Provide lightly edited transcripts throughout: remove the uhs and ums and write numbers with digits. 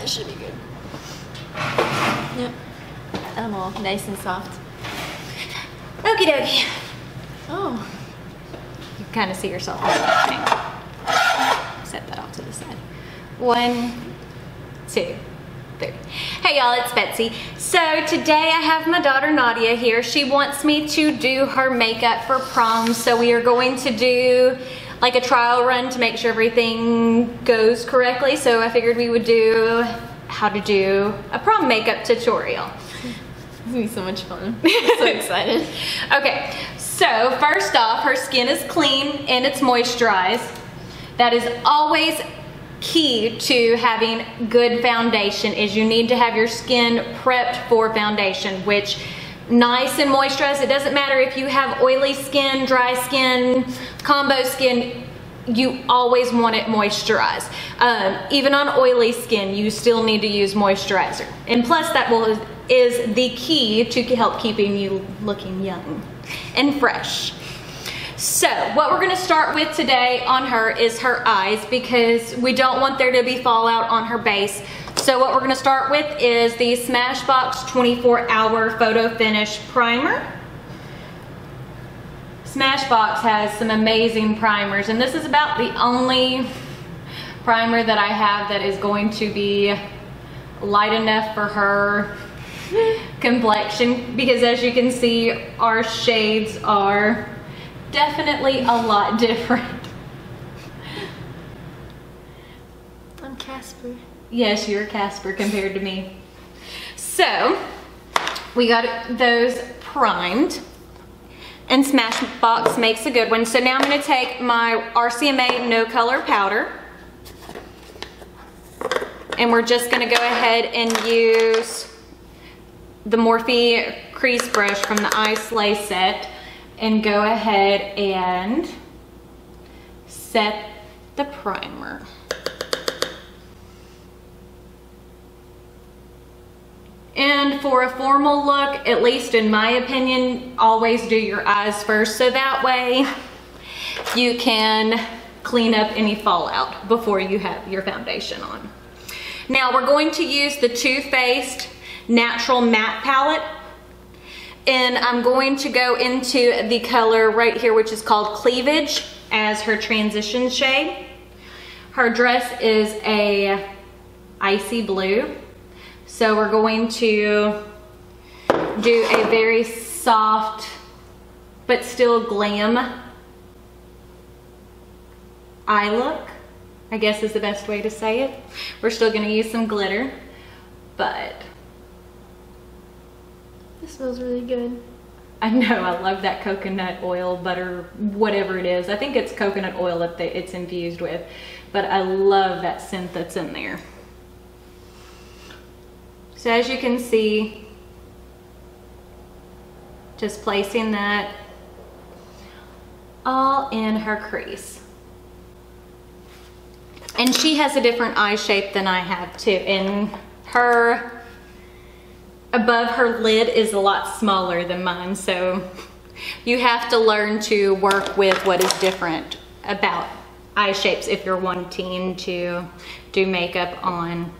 That should be good. Yep. I'm all nice and soft. Okie dokie. Oh. You kind of see yourself. Set that off to the side. 1, 2, 3. Hey y'all, it's Betsy. So today I have my daughter Nadia here. She wants me to do her makeup for prom. So we are going to do like a trial run to make sure everything goes correctly. So I figured we would do how to do a prom makeup tutorial. It's gonna be so much fun. I'm so excited. Okay, so first off, her skin is clean and it's moisturized. That is always key to having good foundation, is you need to have your skin prepped for foundation, which nice and moisturized. It doesn't matter if you have oily skin, dry skin, combo skin, you always want it moisturized. Even on oily skin, you still need to use moisturizer. And plus that is the key to help keeping you looking young and fresh. So what we're gonna start with today on her is her eyes, because we don't want there to be fallout on her base. So what we're gonna start with is the Smashbox 24-Hour Photo Finish Primer. Smashbox has some amazing primers, and this is about the only primer that I have that is going to be light enough for her complexion, because as you can see, our shades are definitely a lot different. I'm Casper. Yes, you're Casper compared to me. So we got those primed, and Smashbox makes a good one. So now I'm going to take my RCMA No Color Powder, and we're just going to go ahead and use the Morphe crease brush from the Eye Slay set and go ahead and set the primer. And for a formal look, at least in my opinion, always do your eyes first, so that way you can clean up any fallout before you have your foundation on. Now we're going to use the Too Faced Natural Matte Palette, and I'm going to go into the color right here, which is called Cleavage, as her transition shade. Her dress is a icy blue. So we're going to do a very soft, but still glam eye look, I guess is the best way to say it. We're still gonna use some glitter, but This smells really good. I know, I love that coconut oil, butter, whatever it is. I think it's coconut oil that it's infused with, but I love that scent that's in there. So as you can see, just placing that all in her crease. And she has a different eye shape than I have too. And her, above her lid is a lot smaller than mine. So you have to learn to work with what is different about eye shapes if you're wanting to do makeup on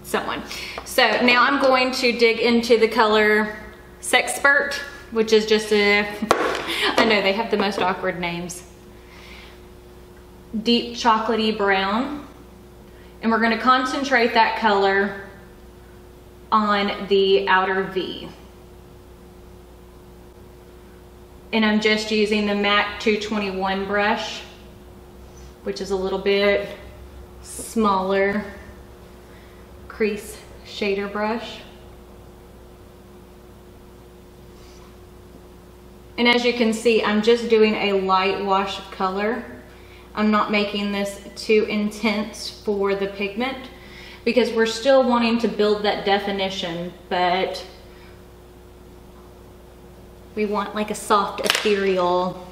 someone. So now I'm going to dig into the color Sexpert, which is just a, I know they have the most awkward names. Deep chocolatey brown. And we're gonna concentrate that color on the outer V. And I'm just using the MAC 221 brush, which is a little bit smaller crease shader brush. And as you can see, I'm just doing a light wash of color. I'm not making this too intense for the pigment because we're still wanting to build that definition, but we want like a soft ethereal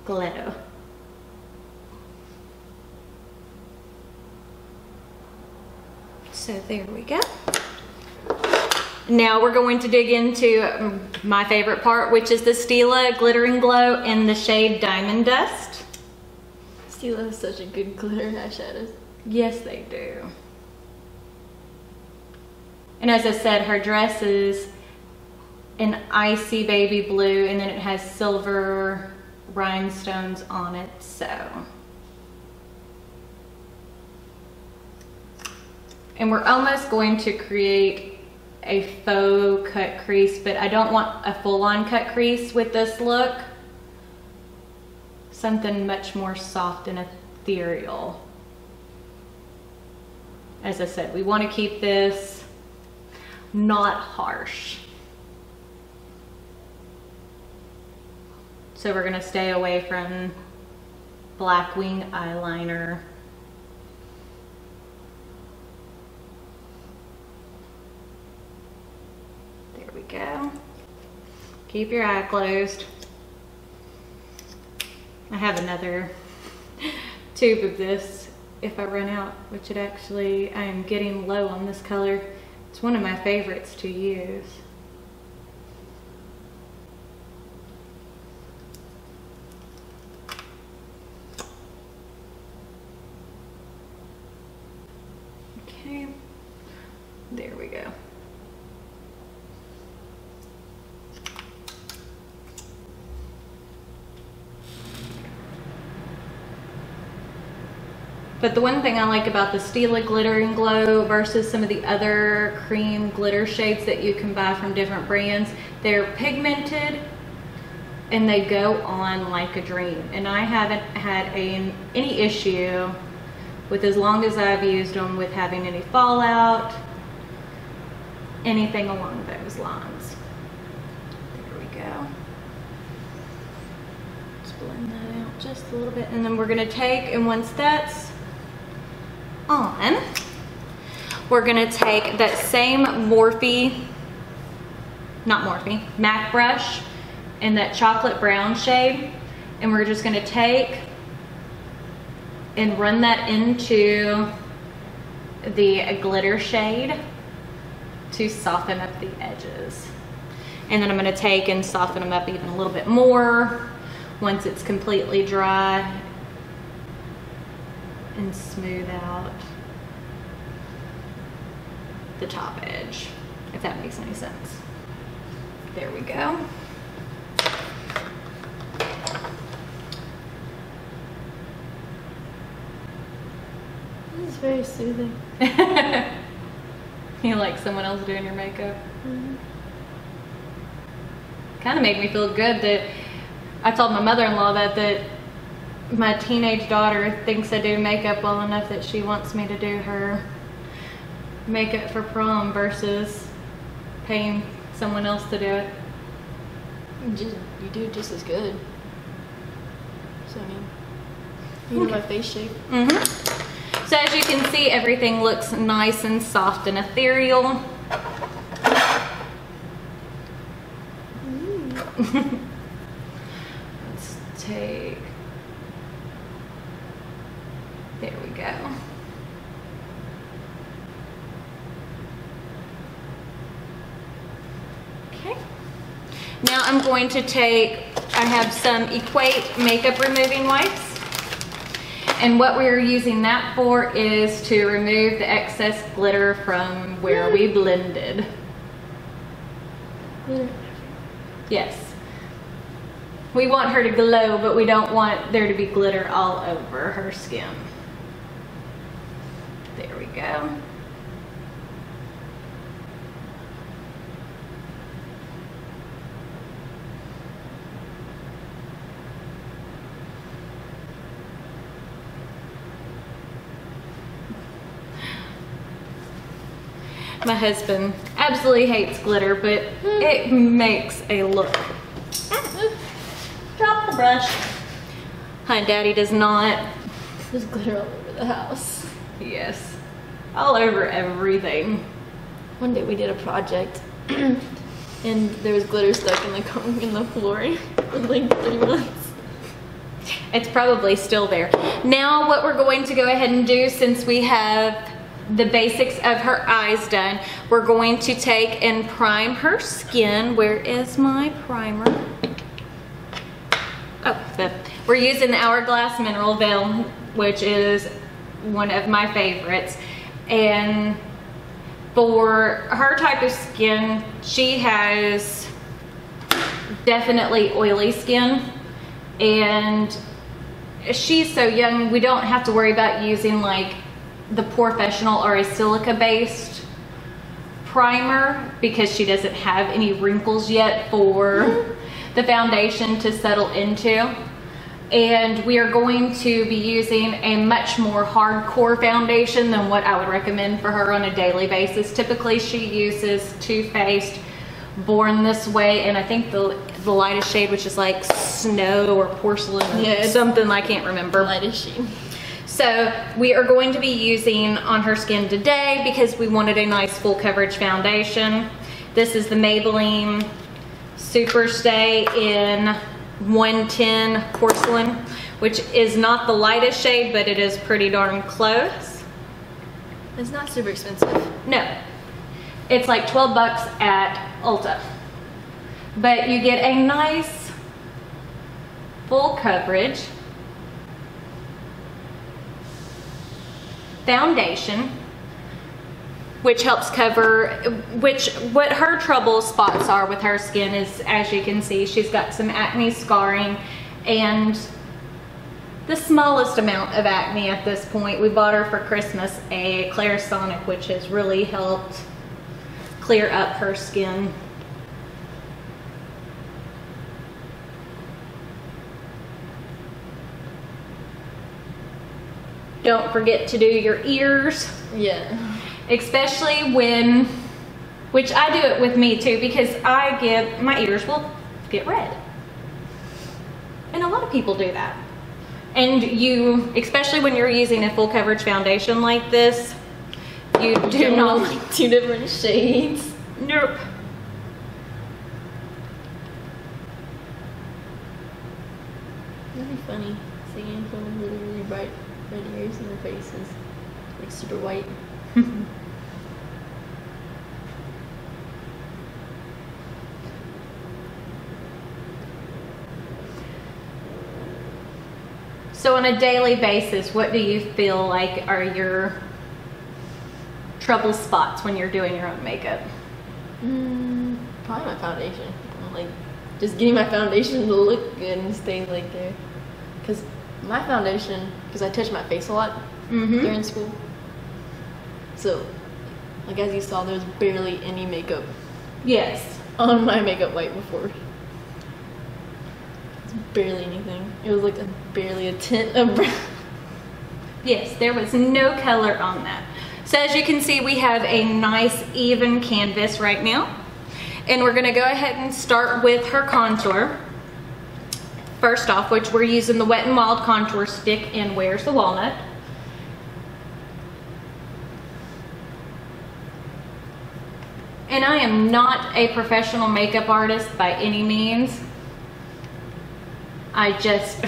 glow. So there we go. Now we're going to dig into my favorite part, which is the Stila Glitter and Glow in the shade Diamond Dust. Stila has such a good glitter eyeshadows. Yes, they do. And as I said, her dress is an icy baby blue, and then it has silver rhinestones on it, so. And we're almost going to create a faux cut crease, but I don't want a full-on cut crease with this look. Something much more soft and ethereal. As I said, we want to keep this not harsh. So we're going to stay away from black wing eyeliner. There we go. Keep your eye closed. I have another tube of this if I run out, which it actually, I am getting low on this color. It's one of my favorites to use. Okay, there we go. But the one thing I like about the Stila Glitter and Glow versus some of the other cream glitter shades that you can buy from different brands, they're pigmented and they go on like a dream. And I haven't had any issue with, as long as I've used them, with having any fallout, anything along those lines. There we go. Just blend that out just a little bit. And then we're gonna take, and once that's on, we're gonna take that same MAC brush in that chocolate brown shade, and we're just gonna take and run that into the glitter shade to soften up the edges. And then I'm gonna take and soften them up even a little bit more once it's completely dry, and smooth out the top edge, if that makes any sense. There we go. This is very soothing. You like someone else doing your makeup? Mm-hmm. Kind of made me feel good that I told my mother-in-law that my teenage daughter thinks I do makeup well enough that she wants me to do her makeup for prom versus paying someone else to do it. You do just as good. So I mean, you know my face shape. Mm-hmm. So as you can see, everything looks nice and soft and ethereal. Let's take, there we go. Okay. Now I'm going to take, I have some Equate makeup removing wipes. And what we're using that for is to remove the excess glitter from where we blended. Glitter. Yes. We want her to glow, but we don't want there to be glitter all over her skin. There we go. My husband absolutely hates glitter, but it makes a look. Drop the brush. Hi, Daddy does not. There's glitter all over the house. Yes, all over everything. One day we did a project and there was glitter stuck in the flooring for like 3 months. It's probably still there. Now what we're going to go ahead and do, since we have the basics of her eyes done, we're going to take and prime her skin. Where is my primer? Oh, we're using the Hourglass Mineral Veil, which is one of my favorites. And For her type of skin, she has definitely oily skin, and she's so young, we don't have to worry about using like the professional or a silica based primer because she doesn't have any wrinkles yet for the foundation to settle into. And we are going to be using a much more hardcore foundation than what I would recommend for her on a daily basis. Typically she uses Too Faced Born This Way, and I think the lightest shade, which is like snow or porcelain, yeah, something I can't remember. Lightest shade. So we are going to be using on her skin today because we wanted a nice full coverage foundation. This is the Maybelline Super Stay in 110 Porcelain, which is not the lightest shade, but it is pretty darn close. It's not super expensive. No, it's like 12 bucks at Ulta. But you get a nice full coverage foundation, which helps cover, what her trouble spots are with her skin is, as you can see, she's got some acne scarring and the smallest amount of acne at this point. We bought her for Christmas a Clarisonic, which has really helped clear up her skin. Don't forget to do your ears. Yeah. Especially when, which I do it with me too, because my ears will get red. And a lot of people do that. And you, especially when you're using a full coverage foundation like this, you do not like 2 different shades. Nope. That'd be funny, seeing someone with really bright red ears and their faces like super white. So on a daily basis, what do you feel like are your trouble spots when you're doing your own makeup? Probably my foundation. Like, just getting my foundation to look good and stay like there. Because my foundation, because I touch my face a lot during school. So, like as you saw, there's barely any makeup. Yes. On my makeup wipe before. It's barely anything. It was like barely a tint of brown. Yes, there was no color on that. So as you can see, we have a nice even canvas right now. And we're gonna go ahead and start with her contour. First off, which we're using the Wet n Wild contour stick in Where's the Walnut. And I am not a professional makeup artist by any means. I just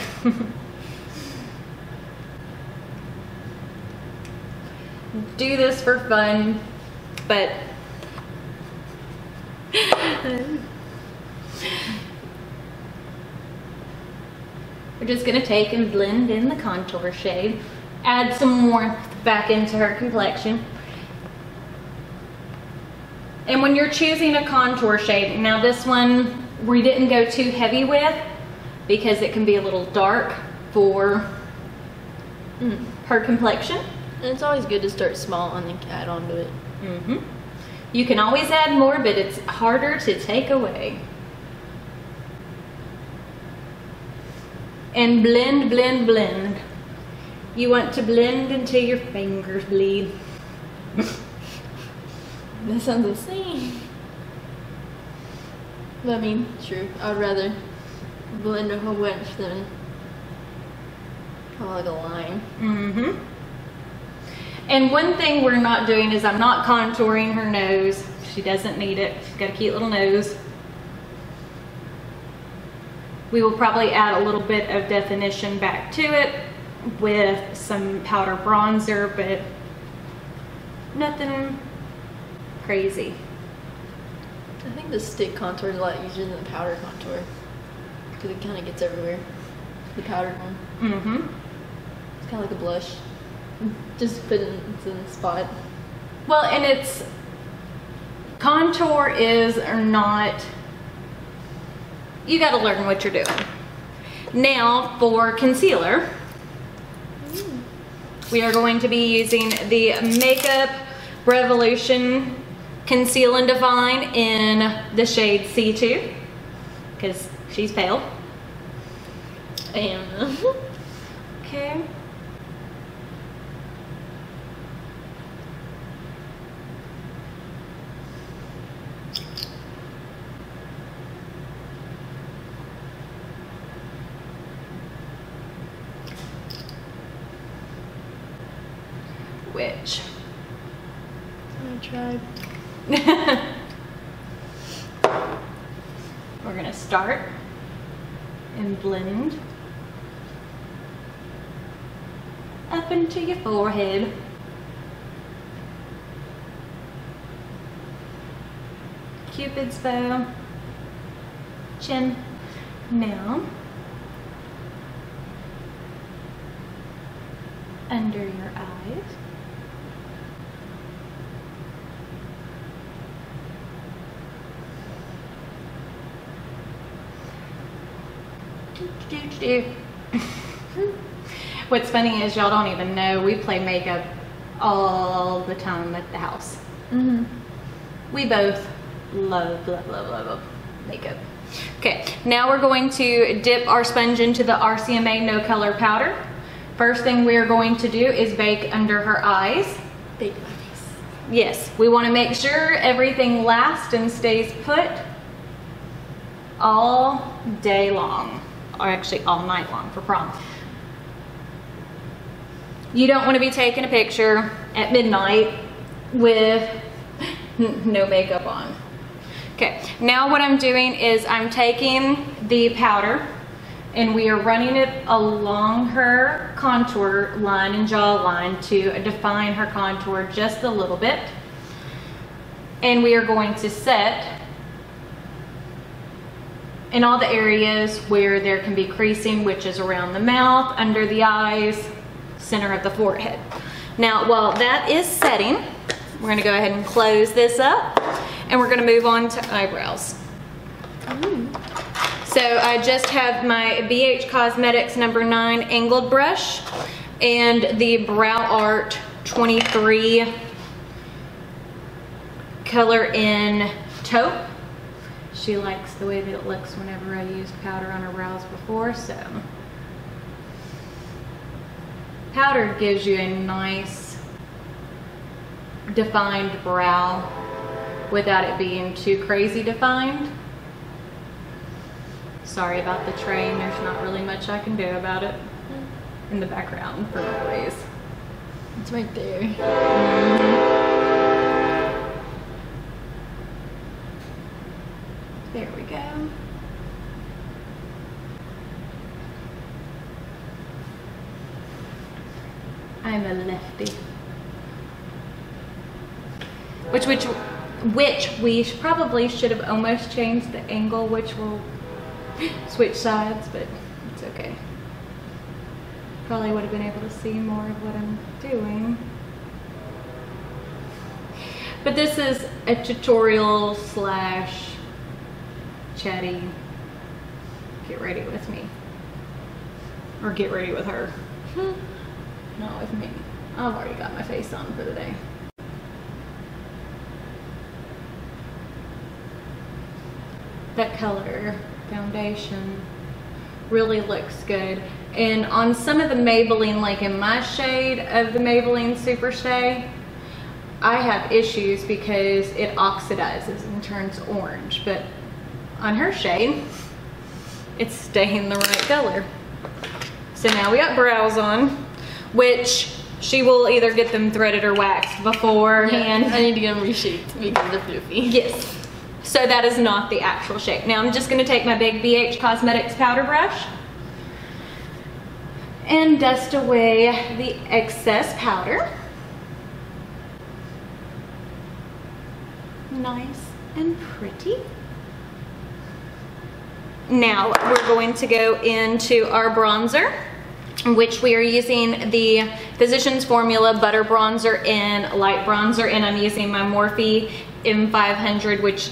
do this for fun, but we're just gonna take and blend in the contour shade, add some warmth back into her complexion. And when you're choosing a contour shade, now this one we didn't go too heavy with because it can be a little dark for her complexion. And it's always good to start small and then add on to it. You can always add more, but it's harder to take away. And blend, blend, blend. You want to blend until your fingers bleed. That sounds insane. But I mean, true. I'd rather blend a whole bunch than like a line. And one thing we're not doing is I'm not contouring her nose. She doesn't need it. She's got a cute little nose. We will probably add a little bit of definition back to it with some powder bronzer, but nothing crazy. I think the stick contour is a lot easier than the powder contour because it kind of gets everywhere. The powdered one. It's kind of like a blush. Just put it in the spot. Well, and it's contour is not, you got to learn what you're doing. Now for concealer, we are going to be using the Makeup Revolution Conceal and Define in the shade C2, because she's pale. I am. Okay. Which I tried. we're gonna start and blend up into your forehead. Cupid's bow, chin. Now, under your eyes. What's funny is y'all don't even know we play makeup all the time at the house. We both love makeup. Okay, now we're going to dip our sponge into the RCMA No Color Powder. First thing we're going to do is bake under her eyes. Bake my face. Yes, we want to make sure everything lasts and stays put all day long, or actually all night long for prom. You don't want to be taking a picture at midnight with no makeup on. Okay, now what I'm doing is I'm taking the powder and we are running it along her contour line and jawline to define her contour just a little bit. And we are going to set in all the areas where there can be creasing, which is around the mouth, under the eyes, center of the forehead. Now, while that is setting, we're gonna go ahead and close this up and we're gonna move on to eyebrows. So I just have my BH Cosmetics number 9 angled brush and the Brow Art 23 color in taupe. She likes the way that it looks whenever I used powder on her brows before, so. Powder gives you a nice defined brow without it being too crazy defined. Sorry about the train, there's not really much I can do about it in the background for noise. It's right there. There we go. I'm a lefty. Which we probably should have almost changed the angle, which will switch sides, but it's okay. Probably would have been able to see more of what I'm doing. But this is a tutorial slash chatty, get ready with me. Or get ready with her. Not with me. I've already got my face on for the day. That color foundation really looks good. And on some of the Maybelline, like in my shade of the Maybelline Super Stay, I have issues because it oxidizes and turns orange. But on her shade, it's staying the right color. So now we got brows on, which she will either get them threaded or waxed beforehand. Yeah, I need to get them reshaped because they're floofy. Yes. So that is not the actual shape. Now I'm just going to take my big BH Cosmetics powder brush and dust away the excess powder. Nice and pretty. Now we're going to go into our bronzer. which we are using the Physicians Formula Butter Bronzer in Light Bronzer, and I'm using my Morphe M500, which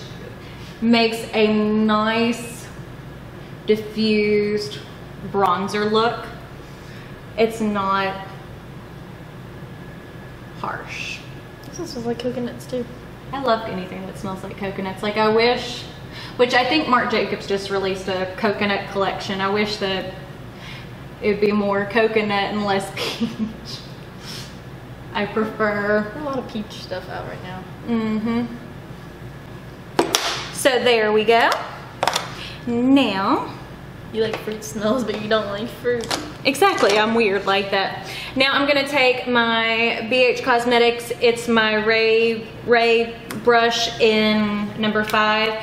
makes a nice diffused bronzer look. It's not harsh. This smells like coconuts too. I love anything that smells like coconuts. Like, I wish, which I think Marc Jacobs just released a coconut collection. I wish that it would be more coconut and less peach. I prefer. There's a lot of peach stuff out right now. Mm-hmm. So there we go. Now, you like fruit smells, but you don't like fruit. Exactly, I'm weird like that. Now I'm gonna take my BH Cosmetics. It's my Ray brush in number 5.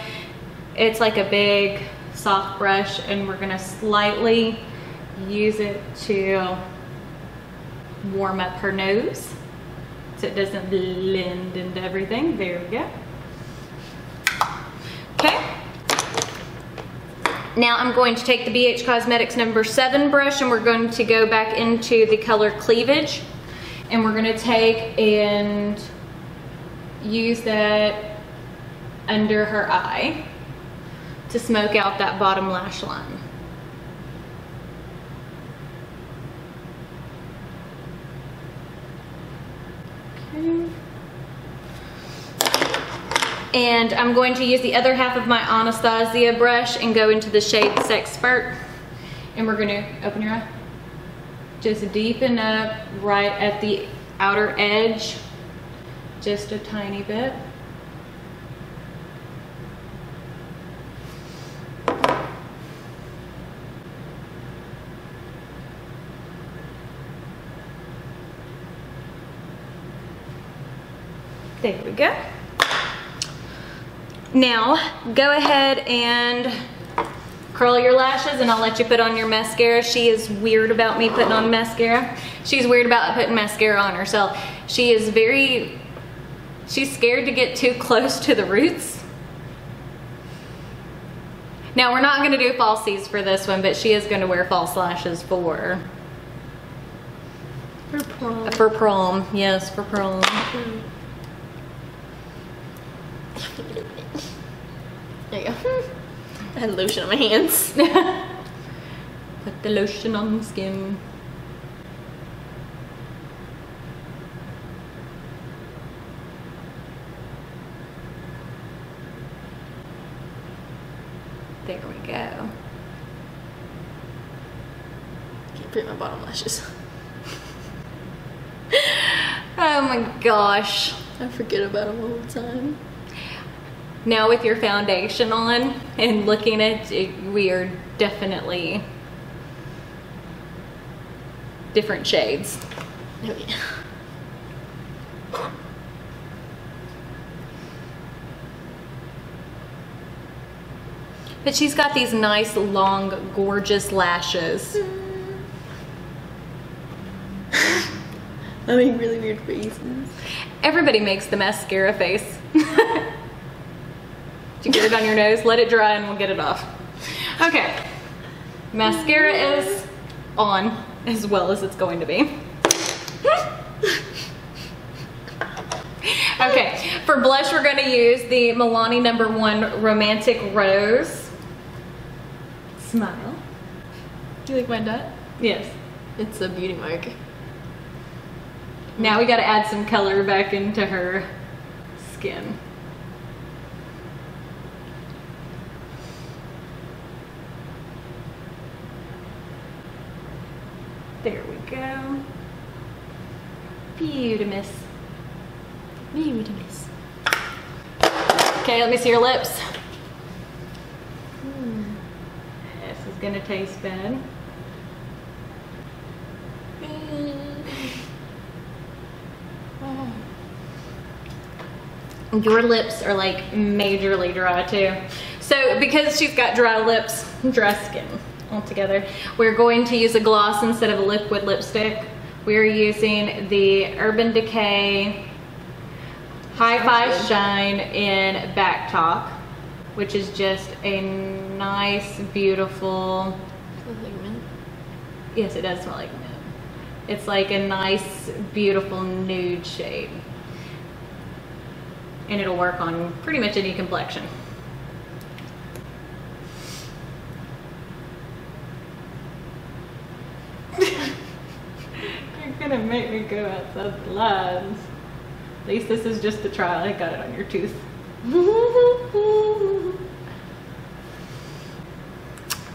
It's like a big soft brush, and we're gonna slightly use it to warm up her nose so it doesn't blend into everything. There we go. Okay. Now I'm going to take the BH Cosmetics number 7 brush, and we're going to go back into the color Cleavage, and we're going to take and use that under her eye to smoke out that bottom lash line. Okay. And I'm going to use the other half of my Anastasia brush and go into the shade Sexpert. And we're going to open your eye. Just deepen up right at the outer edge, just a tiny bit. There we go. Now, go ahead and curl your lashes, and I'll let you put on your mascara. She is weird about me putting on mascara. She's weird about putting mascara on herself. She's scared to get too close to the roots. Now, we're not gonna do falsies for this one, but she is gonna wear false lashes for prom. For prom, yes, for prom. There you go. I had lotion on my hands. Put the lotion on the skin. There we go. Can't print my bottom lashes. Oh my gosh. I forget about them all the time. Now with your foundation on and looking at it, we are definitely different shades. Oh yeah. But she's got these nice, long, gorgeous lashes. I make really weird faces. Everybody makes the mascara face. You get it on your nose, let it dry, and we'll get it off. Okay, mascara is on as well as it's going to be. Okay, for blush we're going to use the Milani number 1 Romantic Rose. Smile. Do you like my dot? Yes. It's a beauty mark. Now we got to add some color back into her skin. There we go. Beautimous. Beautimous. Okay, let me see your lips. This is gonna taste bad. Your lips are like majorly dry too. So because she's got dry lips, dry skin altogether, we're going to use a gloss instead of a liquid lipstick. We're using the Urban Decay Hi-Fi Shine in Back Talk, which is just a nice, beautiful Yes, it does smell like mint. It's like a nice, beautiful nude shade. And it'll work on pretty much any complexion. You're gonna make me go outside the lines. At least this is just a trial. I got it on your tooth.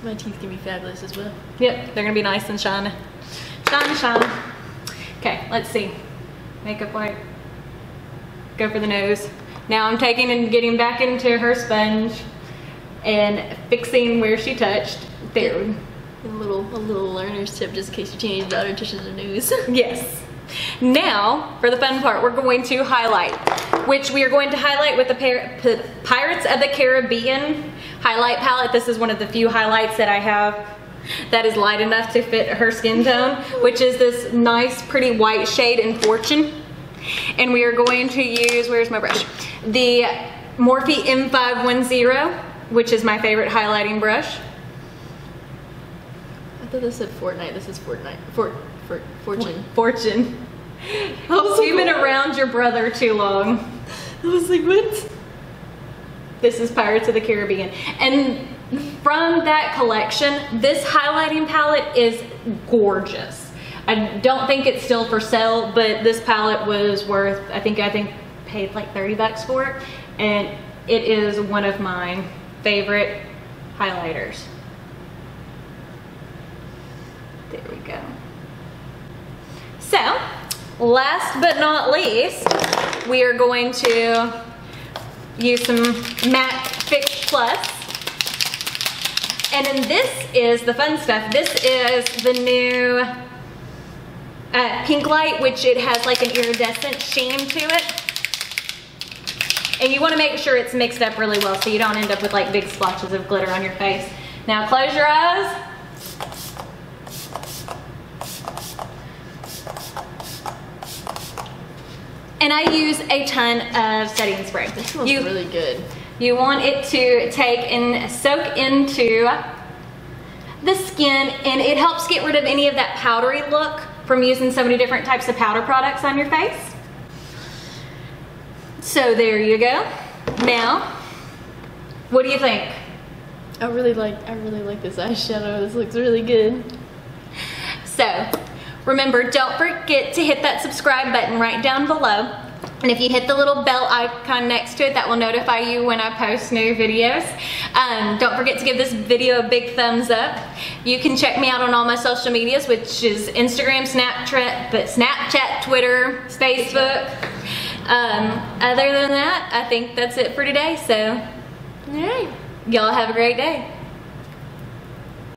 My teeth can be fabulous as well. Yep, they're gonna be nice and shiny. Shine, shine. Okay, let's see. Makeup wipe. Go for the nose. Now I'm taking and getting back into her sponge and fixing where she touched. There. A little learner's tip, just in case your teenage daughter touches her nose. Yes. Now, for the fun part, we're going to highlight, which we are going to highlight with the Pirates of the Caribbean highlight palette. This is one of the few highlights that I have that is light enough to fit her skin tone, which is this nice, pretty white shade in Fortune. And we are going to use, where's my brush? The Morphe M510, which is my favorite highlighting brush. I thought this said Fortnite. This is Fortnite. Fortune. Fortune. You've been around your brother too long. I was like, what? This is Pirates of the Caribbean. And from that collection, this highlighting palette is gorgeous. I don't think it's still for sale, but this palette was worth, I think paid like 30 bucks for it. And it is one of my favorite highlighters. There we go. So, last but not least, we are going to use some MAC Fix Plus. And then this is the fun stuff. This is the new Pink Light, which it has like an iridescent sheen to it. And you want to make sure it's mixed up really well so you don't end up with like big splotches of glitter on your face. Now close your eyes. And I use a ton of setting spray. This smells really good. You want it to take and soak into the skin, and it helps get rid of any of that powdery look from using so many different types of powder products on your face. So there you go. Now, what do you think? I really like this eyeshadow. This looks really good. So, remember, don't forget to hit that subscribe button right down below. And if you hit the little bell icon next to it, that will notify you when I post new videos. Don't forget to give this video a big thumbs up. You can check me out on all my social medias, which is Instagram, Snapchat, Twitter, Facebook. Other than that, I think that's it for today. So, all right. Y'all have a great day.